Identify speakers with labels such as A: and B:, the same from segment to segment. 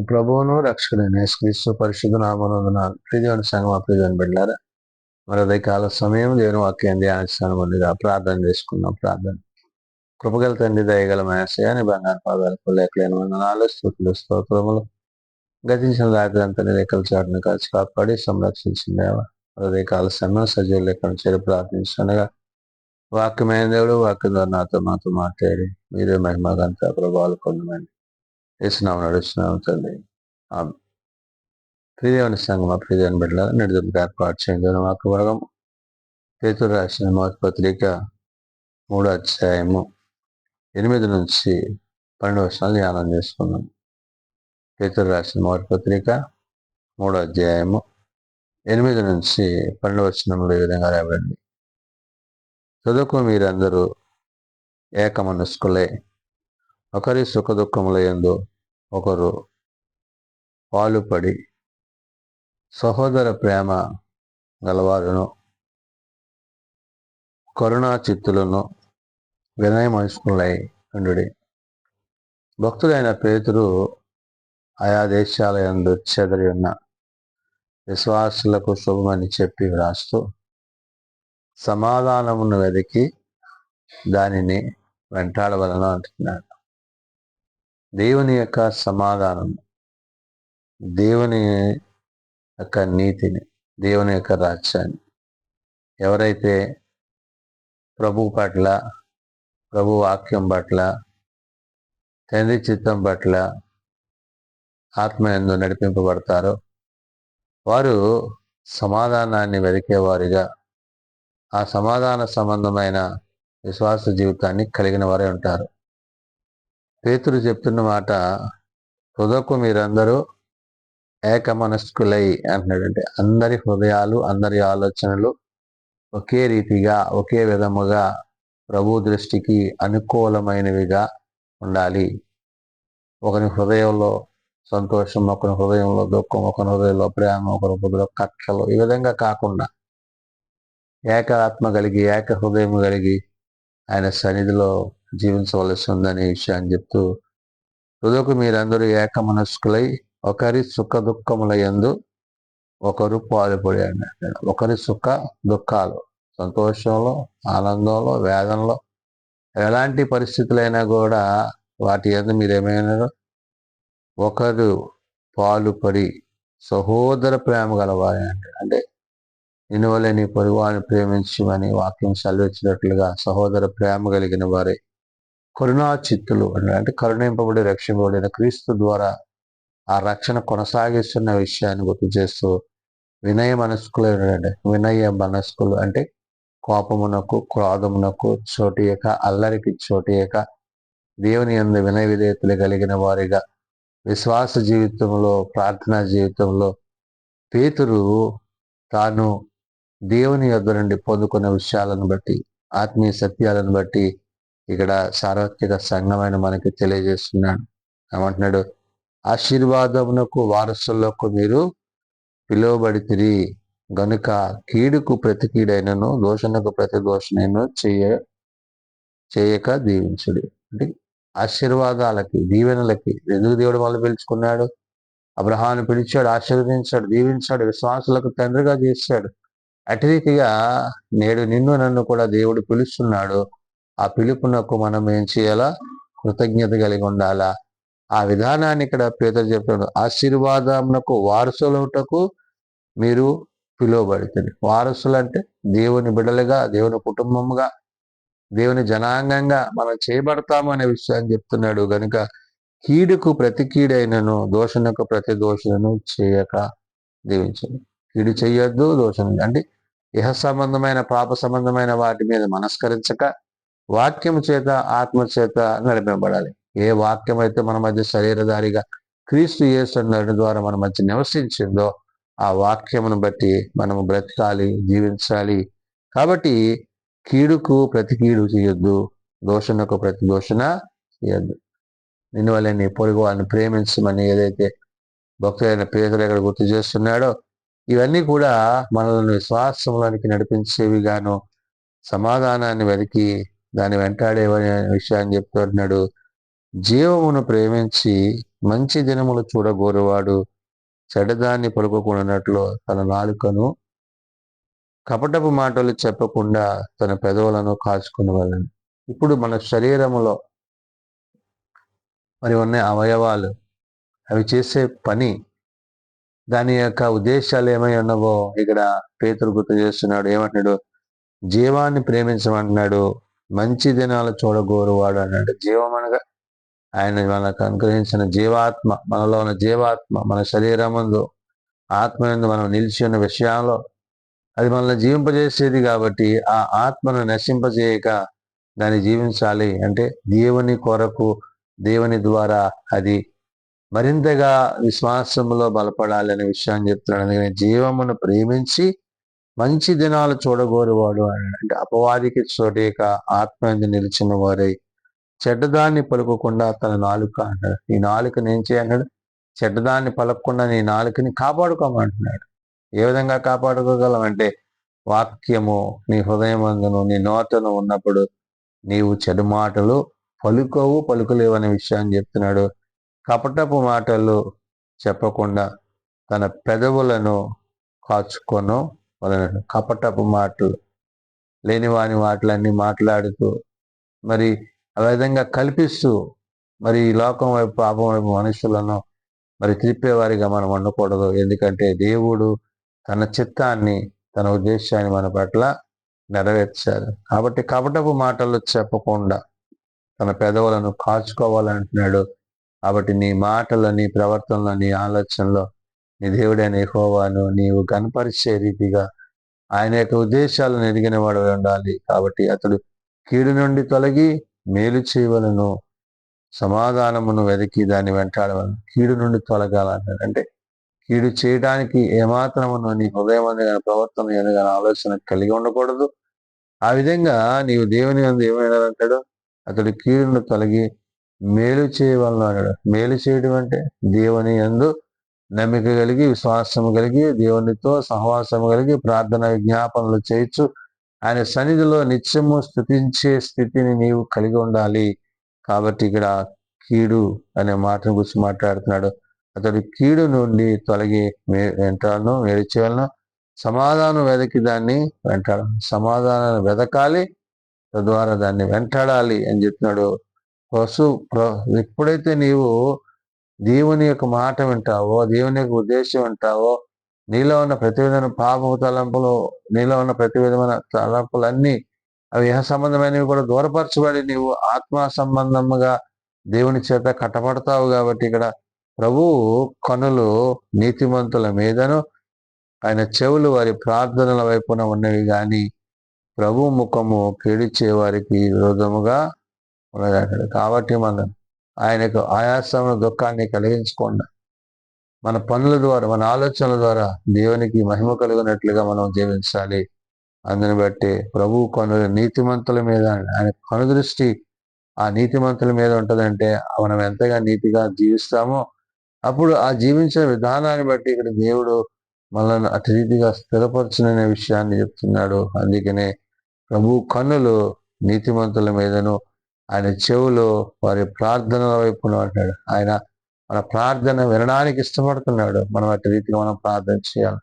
A: ప్రభువును రక్షకుడైన యేసుక్రీస్తు పరిశుద్ధ నామమున ప్రియదేవుని సంగమా ప్రియదేవుని బిడ్డలారా, మరి ఉదయకాల సమయం దేవుని వాక్యం ధ్యానిస్తాను. ముందుగా ప్రార్థన చేసుకున్నాం. ప్రార్థన. కృపగల తండ్రి, దయగల మేసయ నీ బంగారు పాదాలకు లేఖలేని వందనాలు, స్తుతులు, స్తోత్రములు. గతించిన రాత్రి అంతా నీ రెక్కల చాటును కాచి కాపాడి సంరక్షించిందేవా. ఉదయకాల సమయం సజీవ లెక్కను చేరి ప్రార్థించగా వాక్యమైన దేవుడు వాక్యం ద్వారా మాతో మాట్లాడి మీరే మహిమగంత ప్రభావాలు పొందమని వేసినాము నడుస్తున్నాము తండ్రి. ప్రియదేవుని సంగమా ప్రియదేవుని బిడ్డల నిడుదలకు ఏర్పాటు చేయండి. వాక్య భాగం పేతురు రాసిన మొదటి పత్రిక 3వ అధ్యాయము 8 నుంచి 12 వచనాలు ధ్యానం చేసుకున్నాం. పేతురు రాసిన మొదటి పత్రిక 3వ అధ్యాయము 8 నుంచి 12 వచనంలో ఈ విధంగా రాయబడింది. చదువుకు మీరందరూ ఏకమనస్కులై ఒకరి సుఖ దుఃఖముల యందు ఒకరు పాలుపడి సహోదర ప్రేమ గలవారును కరుణా చిత్తులను వినయ మనస్కులై ఉండుడి. భక్తుడైన పేతురు ఆయా దేశాల యందు చెదరి ఉన్న విశ్వాసులకు శుభమని చెప్పి వ్రాస్తూ సమాధానమును వెతికి దానిని వెంటాడవలను అంటున్నాడు. దేవుని యొక్క సమాధానం, దేవుని యొక్క నీతిని, దేవుని యొక్క రాజ్యాన్ని ఎవరైతే ప్రభు పట్ల, ప్రభు వాక్యం పట్ల, తండ్రి చిత్తం పట్ల ఆత్మయందు నడిపింపబడతారో వారు సమాధానాన్ని వెతికేవారిగా, ఆ సమాధాన సంబంధమైన విశ్వాస జీవితాన్ని కలిగిన వారే ఉంటారు. పేతురు చెప్తున్న మాట, హృదయకు మీరందరూ ఏకమనస్కులై అంటున్నాడంటే అందరి హృదయాలు, అందరి ఆలోచనలు ఒకే రీతిగా, ఒకే విధముగా ప్రభు దృష్టికి అనుకూలమైనవిగా ఉండాలి. ఒకరి హృదయంలో సంతోషం, ఒకరి హృదయంలో దుఃఖం, ఒకరి హృదయంలో ప్రేమ, ఒకరి హృదయంలో కక్షలు, ఈ విధంగా కాకుండా ఏక ఆత్మ కలిగి, ఏక హృదయం కలిగి ఆయన సన్నిధిలో జీవించవలసి ఉందనే విషయాన్ని చెప్తూ, హృదయకు మీరందరూ ఏక మనస్కులై ఒకరి సుఖ దుఃఖముల యందు ఒకరు పాలుపడి అన్నాడు. ఒకరి సుఖ దుఃఖాలు, సంతోషంలో, ఆనందంలో, వేదనలో, ఎలాంటి పరిస్థితులైనా కూడా వాటి యందు మీరేమైనా ఒకరు పాలుపడి సహోదర ప్రేమ గలవారు అంటే నిన్ను వలె నీ పొరుగువారిని ప్రేమించమని వాక్యం సెలవిచ్చినట్లుగా సహోదర ప్రేమ కలిగిన వారే కరుణా చిత్తులు అంటే కరుణింపబడి రక్షింపబడిన క్రీస్తు ద్వారా ఆ రక్షణ కొనసాగిస్తున్న విషయాన్ని గుర్తు చేస్తూ వినయ మనస్కులు అంటే కోపమునకు, క్రోధమునకు చోటియక, అల్లరికి చోటియక దేవుని యందు వినయ విధేయతలు కలిగిన వారిగా విశ్వాస జీవితంలో, ప్రార్థనా జీవితంలో పేతురు తాను దేవుని యొద్ద నుండి పొందుకున్న విషయాలను బట్టి, ఆత్మీయ సత్యాలను బట్టి ఇక్కడ సార్వత్రిక సంఘమైన మనకి తెలియజేస్తున్నాడు. ఏమంటున్నాడు? ఆశీర్వాదమునకు వారసులకు మీరు పిలువబడితిరి గనుక కీడుకు ప్రతి కీడైనను, దోషణకు ప్రతి దోషణను చేయక దీవించుడి. అంటే ఆశీర్వాదాలకి, దీవెనలకి ఎందుకు దేవుడు వాళ్ళు పిలుచుకున్నాడు? అబ్రహామును పిలిచాడు, ఆశీర్వదించాడు, దీవించాడు, విశ్వాసులకు తండ్రిగా చేశాడు. అటు రీతిగా నేడు నిన్ను నన్ను కూడా దేవుడు పిలుస్తున్నాడు. ఆ పిలుపునకు మనం ఏం చేయాలా? కృతజ్ఞత కలిగి ఉండాలా. ఆ విధానాన్ని ఇక్కడ పేతురు చెప్పాడు. ఆశీర్వాదమునకు వారసులవుటకు మీరు పిలువబడుతుంది. వారసులు అంటే దేవుని బిడ్డలుగా, దేవుని కుటుంబముగా, దేవుని జనాంగంగా మనం చేయబడతాము అనే విషయాన్ని చెప్తున్నాడు. కనుక కీడుకు ప్రతి కీడైనను, దోషణకు ప్రతి దోషణను చేయక దీవించండి. కీడు చెయ్యొద్దు, దోషణ అంటే ఇహ సంబంధమైన, పాప సంబంధమైన వాటి మీద మనస్కరించక వాక్యము చేత, ఆత్మ చేత నడిపింపబడాలి. ఏ వాక్యం అయితే మన మధ్య శరీరధారిగా క్రీస్తు యేసు ద్వారా మన మధ్య నివసించిందో ఆ వాక్యమును బట్టి మనము బ్రతకాలి, జీవించాలి. కాబట్టి కీడుకు ప్రతి కీడు చేయొద్దు, దోషణకు ప్రతి దోషణ చేయొద్దు. నిన్ను వల్ల నీ పొరుగు వాళ్ళని ప్రేమించమని ఏదైతే భక్తులైన పేతురు ఇక్కడ గుర్తు చేస్తున్నాడో ఇవన్నీ కూడా మనల్ని విశ్వాసంలోనికి నడిపించేవిగాను, సమాధానాన్ని వెతికి దాన్ని వెంటాడే విషయాన్ని చెప్తున్నాడు. జీవమును ప్రేమించి మంచి దినములు చూడగోరువాడు చెడ్డదాన్ని పలుకోకుండానట్లు తన నాలుకను, కపటపు మాటలు చెప్పకుండా తన పెదవులను కాచుకునేవాళ్ళని. ఇప్పుడు మన శరీరములో మరి ఉన్న అవయవాలు, అవి చేసే పని, దాని యొక్క ఉద్దేశాలు ఏమై ఉన్నవో ఇక్కడ పేతురు గుర్తు చేస్తున్నాడు. ఏమంటున్నాడు? జీవాన్ని ప్రేమించమంటున్నాడు, మంచి దినాలు చూడగోరువాడు అన్నాడు. జీవం అనగా ఆయన మనకు అనుగ్రహించిన జీవాత్మ, మనలో ఉన్న జీవాత్మ, మన శరీరమందు ఆత్మ యందు మనం నిలిచి ఉన్న విషయాల్లో అది మనల్ని జీవింపజేసేది. కాబట్టి ఆ ఆత్మను నశింపజేయక దాన్ని జీవించాలి అంటే దేవుని కొరకు, దేవుని ద్వారా అది మరింతగా విశ్వాసంలో బలపడాలి అనే విషయాన్ని చెప్తున్నాడు. అందుకని జీవమును ప్రేమించి మంచి దినాలు చూడగోరువాడు అన్నాడు. అంటే అపవాదికి చోటేక ఆత్మ యందు నిలిచిన వారై చెడ్డదాన్ని పలుకోకుండా తన నాలుక అన్నాడు. ఈ నాలుకని ఏం చేయన్నాడు? చెడ్డదాన్ని పలకకుండా నీ నాలుకని కాపాడుకోమంటున్నాడు. ఏ విధంగా కాపాడుకోగలం అంటే వాక్యము నీ హృదయమందును నీ నోటను ఉన్నప్పుడు నీవు చెడు మాటలు పలుకులేవు అనే విషయాన్ని చెప్తున్నాడు. కపటపు మాటలు చెప్పకుండా తన పెదవులను కాచుకొను వలన. కపటపు మాటలు, లేనివాని మాటలన్నీ మాట్లాడుతూ మరి ఆ విధంగా కల్పిస్తూ మరి ఈ లోకం వైపు, పాపం వైపు మనుషులను మరి త్రిప్పేవారిగా మనం ఉండకూడదు. ఎందుకంటే దేవుడు తన చిత్తాన్ని, తన ఉద్దేశాన్ని మన పట్ల నెరవేర్చారు. కాబట్టి కపటపు మాటలు చెప్పకుండా తన పెదవులను కాచుకోవాలంటున్నాడు. కాబట్టి నీ మాటలో, నీ ప్రవర్తనలో, నీ ఆలోచనలో నీ దేవుడైన యెహోవాను నీవు కనపరిచే రీతిగా ఆయన యొక్క ఉద్దేశాలను ఎరిగిన వాడు ఉండాలి. కాబట్టి అతడు కీడు నుండి తొలగి మేలు చేయవలను, సమాధానమును వెతికి దాన్ని వెంటాడవలను. కీడు నుండి తొలగాలంటాడు. అంటే కీడు చేయడానికి ఏమాత్రమును నీ హృదయం కానీ ప్రవర్తన కానీ ఆలోచన కలిగి ఉండకూడదు. ఆ విధంగా నీవు దేవుని యందు ఏమైనా అంటాడు? అతడు కీడు నుండి తొలగి మేలు చేయవలను అన్నాడు. మేలు చేయడం అంటే దేవుని యందు నమ్మిక కలిగి, విశ్వాసము కలిగి, దేవునితో సహవాసము కలిగి, ప్రార్థన విజ్ఞాపనలు చేయొచ్చు ఆయన సన్నిధిలో నిత్యము స్తుతించే స్థితిని నీవు కలిగి ఉండాలి. కాబట్టి ఇక్కడ కీడు అనే మాటను గురించి మాట్లాడుతున్నాడు. అతడు కీడు నుండి తొలగి వెంటాడను, మేలు చేయలను, సమాధానం వెతికి దాన్ని వెంటాడాలి. సమాధానాన్ని వెతకాలి, తద్వారా దాన్ని వెంటాడాలి అని చెప్తున్నాడు. ఎప్పుడైతే నీవు దేవుని యొక్క మాట వింటావో, దేవుని యొక్క ఉద్దేశం వింటావో, నీలో ఉన్న ప్రతి విధమైన పాపపు తలంపులు, నీలో ఉన్న ప్రతి విధమైన తలంపులన్నీ అవి ఏ సంబంధమైనవి కూడా దూరపరచబడి నీవు ఆత్మ సంబంధముగా దేవుని చేత కట్టబడతావు. కాబట్టి ఇక్కడ ప్రభువు కనులు నీతిమంతుల మీదను, ఆయన చెవులు వారి ప్రార్థనల వైపున ఉన్నవి కానీ ప్రభు ముఖము కేడిచే వారికి విరోధముగా ఉన్నదంటాడు. కాబట్టి మనం ఆయనకు ఆయాసమును, దుఃఖాన్ని కలిగించకుండా మన పనుల ద్వారా, మన ఆలోచనల ద్వారా దేవునికి మహిమ కలిగినట్లుగా మనం జీవించాలి. అందుని బట్టి ప్రభు కనులు నీతిమంతుల మీద, ఆయన కనుదృష్టి ఆ నీతిమంతుల మీద ఉంటుందంటే మనం ఎంతగా నీతిగా జీవిస్తామో అప్పుడు ఆ జీవించిన విధానాన్ని బట్టి ఇక్కడ దేవుడు మనల్ని అటు రీతిగా స్థిరపరచుననే విషయాన్ని చెప్తున్నాడు. అందుకనే ప్రభు కన్నులు నీతిమంతుల మీదను, ఆయన చెవులు వారి ప్రార్థనల వైపున అంటాడు. ఆయన మన ప్రార్థన వినడానికి ఇష్టపడుతున్నాడు. మనం అటు రీతిగా మనం ప్రార్థన చేయాలి.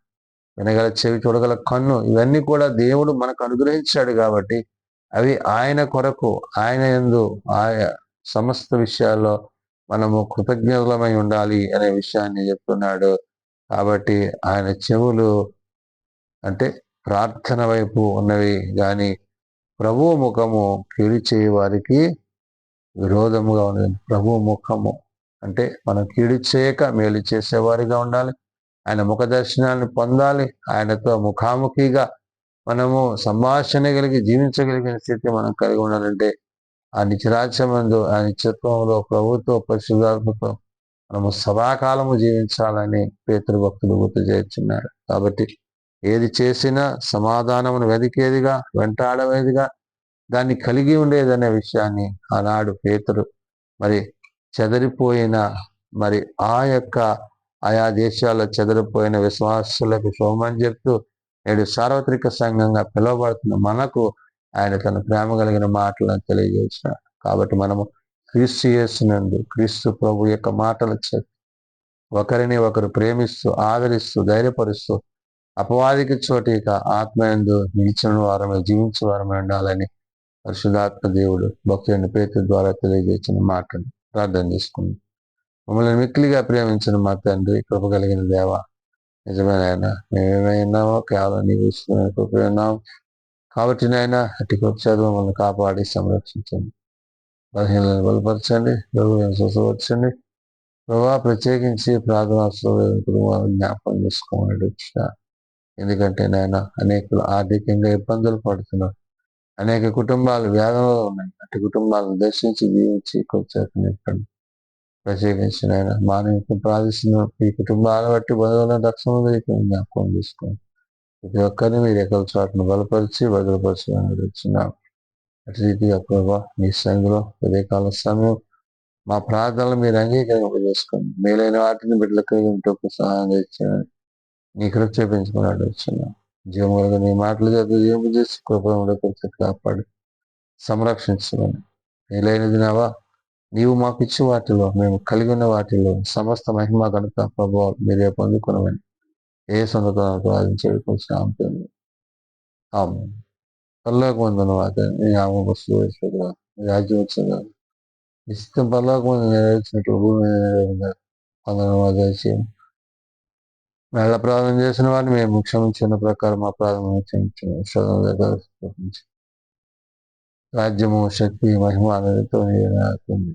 A: వినగల చెవి, చూడగల కన్ను, ఇవన్నీ కూడా దేవుడు మనకు అనుగ్రహించాడు. కాబట్టి అవి ఆయన కొరకు, ఆయన యందు సమస్త విషయాల్లో మనము కృతజ్ఞతలమై ఉండాలి అనే విషయాన్ని చెప్తున్నాడు. కాబట్టి ఆయన చెవులు అంటే ప్రార్థన వైపు ఉన్నవి కానీ ప్రభువు ముఖము కీడు చేయ వారికి విరోధముగా ఉన్నది. ప్రభువు ముఖము అంటే మనం కీడు చేయక మేలు చేసేవారిగా ఉండాలి. ఆయన ముఖ దర్శనాన్ని పొందాలి. ఆయనతో ముఖాముఖిగా మనము సంభాషణ కలిగి జీవించగలిగిన స్థితి మనం కలిగి ఉండాలంటే ఆ నిత్యరాజ్యమందు, ఆ నిత్యత్వంలో ప్రభుత్వ పరిశుద్ధాత్మతో మనము సదాకాలము జీవించాలని పేతురు భక్తులు గుర్తు చేస్తున్నాడు. కాబట్టి ఏది చేసినా సమాధానమును వెదికేదిగా, వెంటాడవేదిగా, దాన్ని కలిగి ఉండేదనే విషయాన్ని ఆనాడు పేతురు మరి చెదరిపోయిన మరి ఆయా దేశాల్లో చెదరిపోయిన విశ్వాసులకు శుభమని చెప్తూ నేడు సార్వత్రిక సంఘంగా పిలువబడుతున్న మనకు ఆయన తన ప్రేమ కలిగిన మాటలను తెలియజేసినాడు. కాబట్టి మనము క్రీస్తు యేసునందు క్రీస్తు ప్రభు యొక్క మాటల చేత ఒకరిని ఒకరు ప్రేమిస్తూ ఆదరిస్తూ ధైర్యపరుస్తూ అపవాదికి చోటు ఇక ఆత్మయందు నిలిచిన వారమే జీవించే వారమే ఉండాలని పరిశుధాత్మ దేవుడు భక్తుని పేరు ద్వారా తెలియజేసిన మాటను ప్రార్థన చేసుకుంది. మమ్మల్ని మిక్కిలిగా ప్రేమించిన మా తండ్రి, కృప కలిగిన దేవ, నిజమైన ఆయన మేమేమైనామో కేవలం నీవు కృపన్నాం కాబట్టి నాయన అట్టి కృప చదువు మమ్మల్ని కాపాడి సంరక్షించండి, బలహీనలను బలపరచండి, రోగులను స్వస్థపరచండి. ప్రభావ ప్రత్యేకించి ప్రార్థనా కుటుంబాలను జ్ఞాపకం చేసుకోమని వచ్చిన, ఎందుకంటే నాయన అనేకులు ఆర్థికంగా ఇబ్బందులు పడుతున్నారు, అనేక కుటుంబాలు వేదనలో ఉన్నాయి. అటు కుటుంబాలను దర్శించి జీవించి నింపండి. ప్రత్యేకించి నాయన మానవులకు ప్రార్థిస్తున్న ఈ కుటుంబాలను బట్టి బంధువులను రక్షణ జ్ఞాపకం చేసుకోండి. ప్రతి ఒక్కరిని మీరు ఎక్కల చోటను బలపరిచి భద్రపరచమని వచ్చినాం. అటు రీతిగా ప్రభావ మీ సంఘంలో ఉదయకాల సమయం మా ప్రార్థనలు మీరు అంగీకరింపజేసుకోండి. మేలైన వాటిని బిడ్డలకు సహాయం చేయాలని నీ కృప చేపించుకున్నాడు వచ్చినాం. జీవములుగా నీ మాటలు చేత జీవింపు చేసి కృపను కాపాడి సంరక్షించమని. మేలైనది నావా నీవు మాకు ఇచ్చి వాటిలో మేము కలిగి ఉన్న వాటిలో సమస్త మహిమ ఘనత ప్రభావం మీరే పొందుకునమని ఏ సొంతతనం ప్రార్థించేటువంటి ఉంటుంది. పరలోకమందున నీ నామం వస్తువు రాజ్యం వచ్చిందా ఇష్టం పరలోకమందు నెరవేర్చినట్లు భూమి పొందడం మెళ్ళ ప్రార్థన చేసిన వారిని మేము క్షమించిన ప్రకారం మా ప్రార్థన క్షమించిన రాజ్యము శక్తి మహిమ అనేది నాకుంది.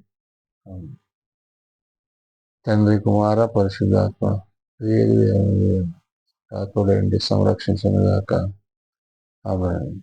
A: తండ్రి కుమార పరిశుద్ధాత్మ తోడండి సంరక్షించిన దాకా ఆమేన్.